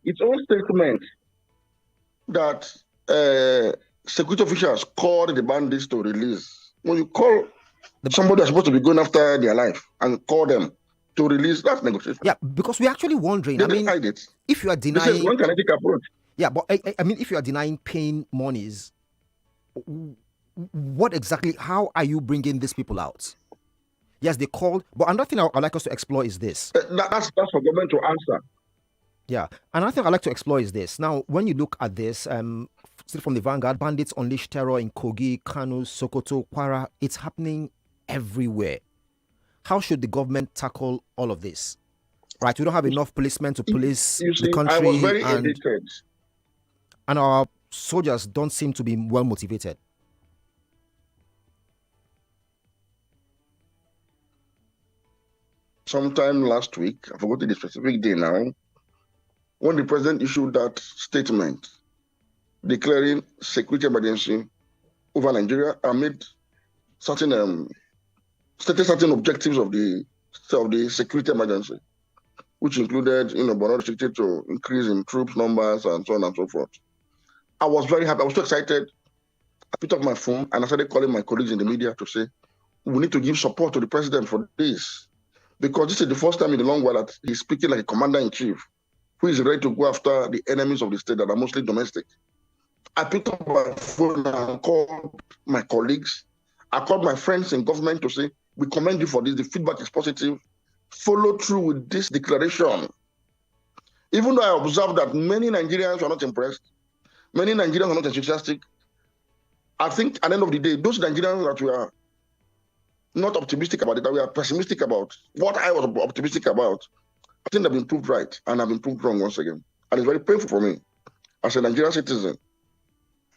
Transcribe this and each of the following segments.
its own statement that security officials called the bandits to release. When you call somebody that's supposed to be going after their life and call them to release, that's negotiation. Yeah, because we're actually wondering. They decide it. If you are denying, this is one kinetic approach. Yeah, but I mean, if you are denying paying monies, what exactly? How are you bringing these people out? Yes, they called, but another thing I'd like us to explore is this. That's for government to answer. Yeah, another thing I'd like to explore is this. Now, when you look at this, still from the Vanguard, bandits unleash terror in Kogi, Kano, Sokoto, Kwara. It's happening everywhere. How should the government tackle all of this? Right, we don't have enough policemen to police the country. I was very irritated. And our soldiers don't seem to be well motivated. Sometime last week, I forgot the specific day now, when the president issued that statement declaring security emergency over Nigeria and made certain stated certain objectives of the security emergency, which included, but not restricted to increase in troops numbers and so on and so forth. I was very happy. I was so excited. I picked up my phone and I started calling my colleagues in the media to say, we need to give support to the president for this. Because this is the first time in a long while that he's speaking like a commander-in-chief who is ready to go after the enemies of the state that are mostly domestic. I picked up my phone and called my colleagues. I called my friends in government to say, we commend you for this. The feedback is positive. Follow through with this declaration. Even though I observed that many Nigerians were not impressed, many Nigerians were not enthusiastic, I think at the end of the day, those Nigerians that were not optimistic about it, that we are pessimistic about what I was optimistic about, I think they've been proved right and I've been proved wrong once again. And it's very painful for me as a Nigerian citizen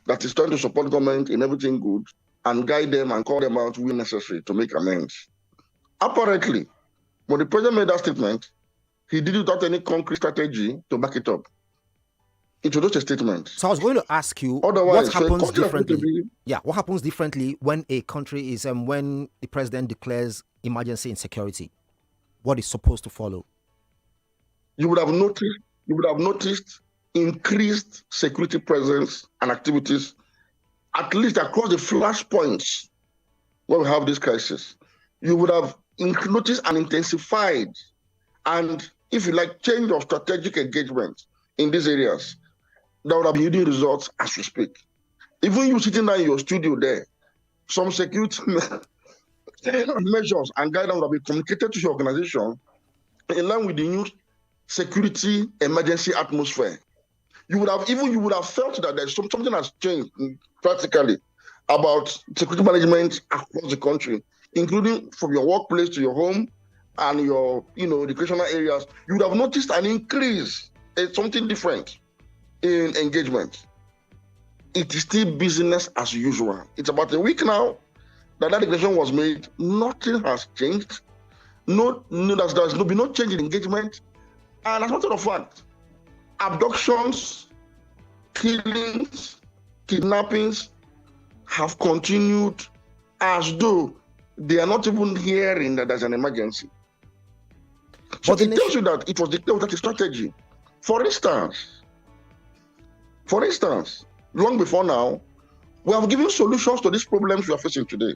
that is trying to support government in everything good and guide them and call them out when necessary to make amends. Apparently, when the president made that statement, he did it without any concrete strategy to back it up. It was just a statement. So I was going to ask you, what happens differently? What happens differently when a country is when the president declares emergency insecurity? What is supposed to follow? You would have noticed increased security presence and activities, at least across the flashpoints where we have this crisis. You would have noticed an intensified and, if you like, change of strategic engagement in these areas that would have been yielding results as we speak. Even you sitting down in your studio there, some security measures and guidance would have been communicated to your organization in line with the new security emergency atmosphere. You would have felt that there's something has changed practically about security management across the country, including from your workplace to your home and your, recreational areas. You would have noticed an increase, something different in engagement. It is still business as usual. It's about a week now that declaration was made. Nothing has changed. There's been no change in engagement. And as a matter of fact, abductions, killings, kidnappings have continued as though they are not even hearing that there's an emergency. So it tells you that it was declared without a strategy. For instance, long before now, we have given solutions to these problems we are facing today.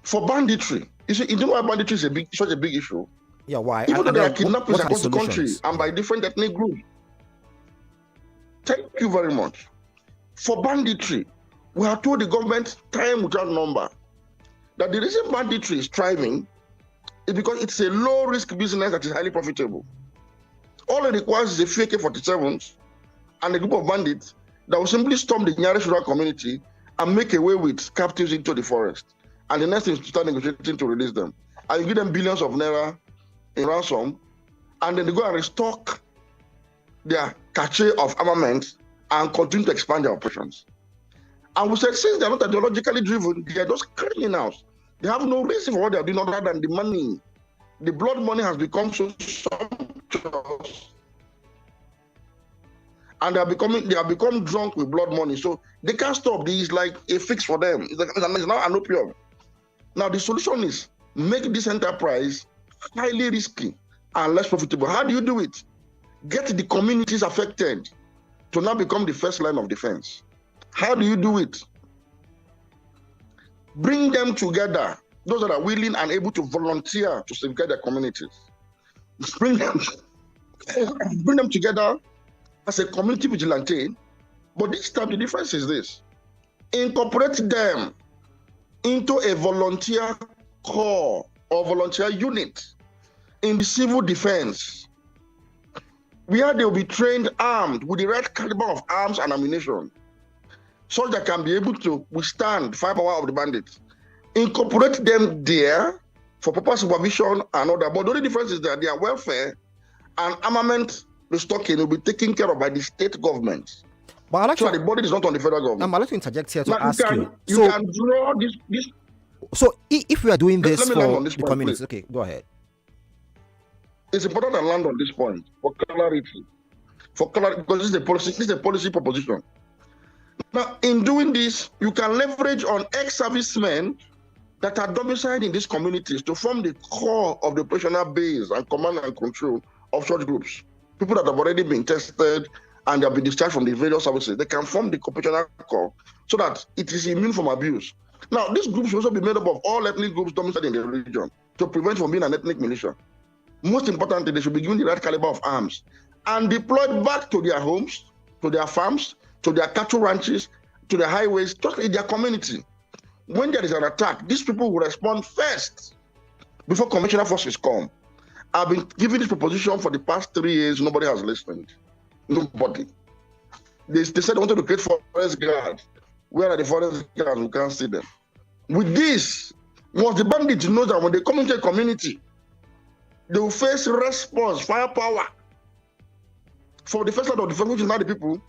For banditry, you know why banditry is such a big issue? Yeah, why? Even though there are kidnappings across the country and by different ethnic groups. Thank you very much. For banditry, we have told the government time without number that the reason banditry is thriving is because it's a low-risk business that is highly profitable. All it requires is a few AK-47s and a group of bandits that will simply storm the nearest rural community and make away with captives into the forest. And the next thing is to start negotiating to release them. And you give them billions of naira in ransom, and then they go and restock their cache of armament and continue to expand their operations. And we said, since they're not ideologically driven, they are just criminals. They have no reason for what they are doing other than the money. The blood money has become so sumptuous. And they have become drunk with blood money. So they can't stop. This is like a fix for them. It's now an opium. Now the solution is make this enterprise highly risky and less profitable. How do you do it? get the communities affected to now become the first line of defense. How do you do it? Bring them together, those that are willing and able to volunteer to safeguard their communities. Bring them together as a community vigilante. But this time the difference is this: incorporate them into a volunteer corps or volunteer unit in the civil defense, where they will be trained armed with the right caliber of arms and ammunition, so that can be able to withstand the firepower of the bandits. Incorporate them there for proper supervision and all that. But the only difference is that their welfare and armament restocking will be taken care of by the state government. But I like so the body is not on the federal government. I'd like to interject here to now ask you. You can draw this. So if we are doing this let me for land on this the point, communities, please. okay, go ahead. It's important to land on this point for clarity. Because this is a policy proposition. Now, in doing this, you can leverage on ex-servicemen that are domiciled in these communities to form the core of the operational base and command and control of such groups. People that have already been tested and they have been discharged from the various services, they can form the operational core so that it is immune from abuse. Now, these groups will also be made up of all ethnic groups domiciled in the region to prevent from being an ethnic militia. Most importantly, they should be given the right caliber of arms and deployed back to their homes, to their farms, to their cattle ranches, to the highways, just in their community. When there is an attack, these people will respond first before conventional forces come. I've been giving this proposition for the past 3 years. Nobody has listened. Nobody. They said they wanted to create forest guards. Where are the forest guards? We can't see them. With this, once the bandits know that when they come into a community, they will face response, firepower. For the first line of defense, which is now the people,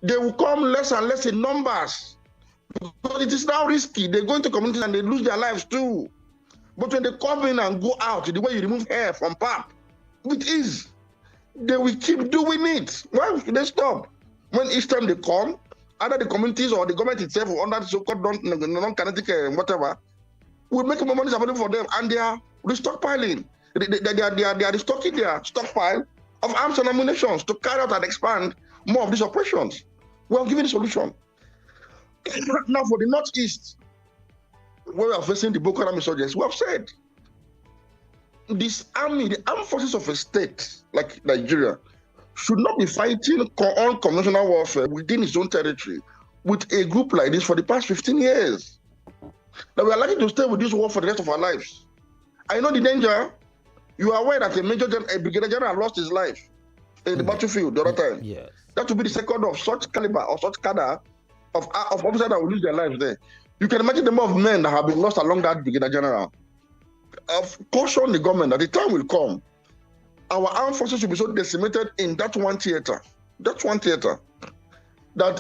they will come less and less in numbers. Because it is now risky. They go into communities and they lose their lives too. But when they come in and go out, the way you remove hair from pap, with ease, they will keep doing it. Why should they stop? When each time they come, either the communities or the government itself or under the so-called non-kinetic whatever, will make more money available for them, and they are restocking. They are restocking their stockpile of arms and ammunition to carry out and expand more of these operations. We are giving a solution. Now for the Northeast, where we are facing the Boko Haram insurgents, we have said this army, the armed forces of a state like Nigeria, should not be fighting unconventional warfare within its own territory with a group like this for the past 15 years. Now we are likely to stay with this war for the rest of our lives. I know the danger. You are aware that a brigadier general lost his life in the battlefield the other time. Yes. That will be the second of such caliber or such cadre of officers that will lose their lives there. You can imagine the number of men that have been lost along that brigadier general. Caution the government that the time will come. Our armed forces will be so decimated in that one theater. That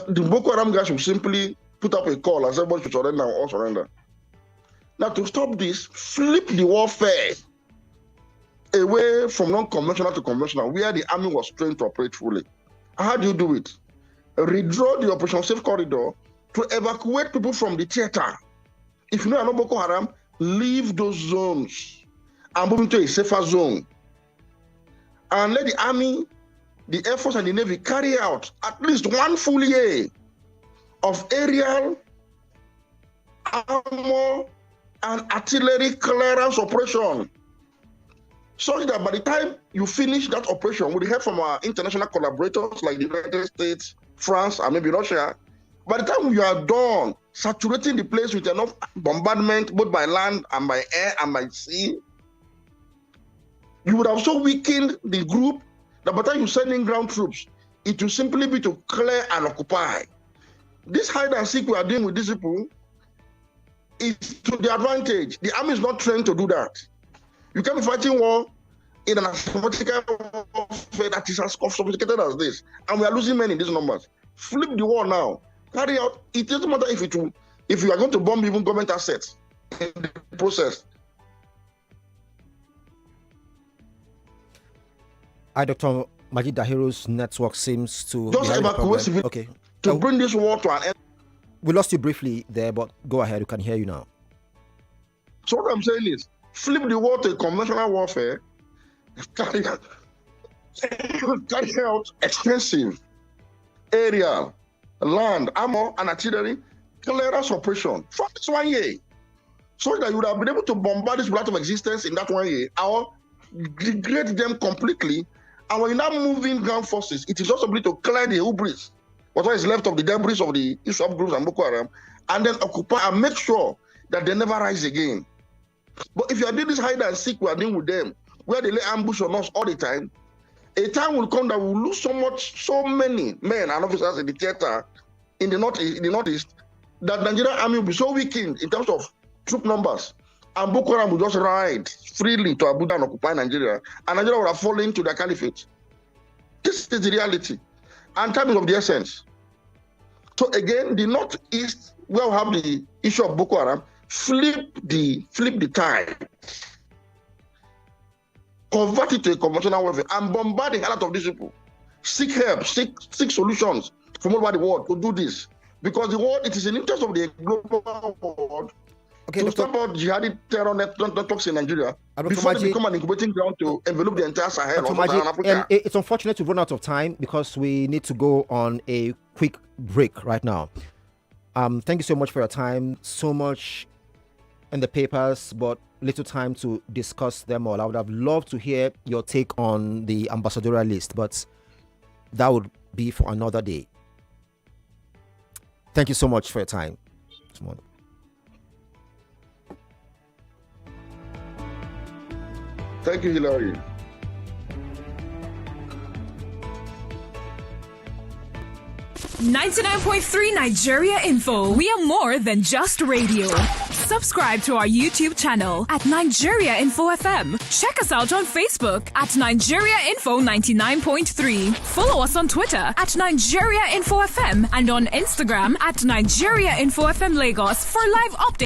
the Boko Haram guys will simply put up a call and say, everybody should surrender or surrender. Now, to stop this, flip the warfare away from non-conventional to conventional, where the army was trained to operate fully. How do you do it? Redraw the Operation Safe Corridor to evacuate people from the theater. If you know no Boko Haram, leave those zones and move into a safer zone. And let the Army, the Air Force, and the Navy carry out at least one full year of aerial, armor, and artillery clearance operation, such that by the time you finish that operation, with the help from our international collaborators like the United States, France, and maybe Russia, by the time you are done saturating the place with enough bombardment, both by land and by air and by sea, you would have so weakened the group that by the time you send in ground troops, it will simply be to clear and occupy. This hide and seek we are doing with these people is to the advantage. The army is not trained to do that. You can't be fighting war in an asymmetrical warfare that is as sophisticated as this, and we are losing men in these numbers. Flip the war now. Carry out. It doesn't matter if you are going to bomb even government assets in the process. Dr. Majeed Dahiru's network seems to just evacuate okay. To bring this war to an end. We lost you briefly there, but go ahead. We can hear you now. So what I'm saying is, flip the war to conventional warfare. Carry out. carry out extensive aerial, land, armor, and artillery clearance operation for this 1 year, so that you would have been able to bombard this out of existence in that 1 year or degrade them completely. And when you're now moving ground forces, it is also able to clear the hubris, whatever is left of the debris of the ISWAP groups and Boko Haram, and then occupy and make sure that they never rise again. But if you are doing this hide and seek, we are dealing with them, where they lay ambush on us all the time, a time will come that we will lose so many men and officers in the theater in the northeast, that Nigerian army will be so weakened in terms of troop numbers, and Boko Haram will just ride freely to Abuja and occupy Nigeria, and Nigeria will have fallen into the caliphate. This is the reality, and time is of the essence. So again, the northeast, where we have the issue of Boko Haram, flip the tide, convert it to a conventional warfare, and bombard the hell out of these people. Seek help, seek solutions from all over the world to do this. Because the world, it is in the interest of the global world to stop out jihadi terror networks in Nigeria before they become an incubating ground to envelop the entire Sahel or Southern Africa. It's unfortunate to run out of time because we need to go on a quick break right now. Thank you so much for your time. So much in the papers, but little time to discuss them all. I would have loved to hear your take on the ambassadorial list, but that would be for another day. Thank you so much for your time. Thank you, Hilary. .3 Nigeria Info. We are more than just radio. Subscribe to our YouTube channel at Nigeria Info FM. Check us out on Facebook at Nigeria Info 99.3. Follow us on Twitter at Nigeria Info FM and on Instagram at Nigeria Info FM Lagos for live updates.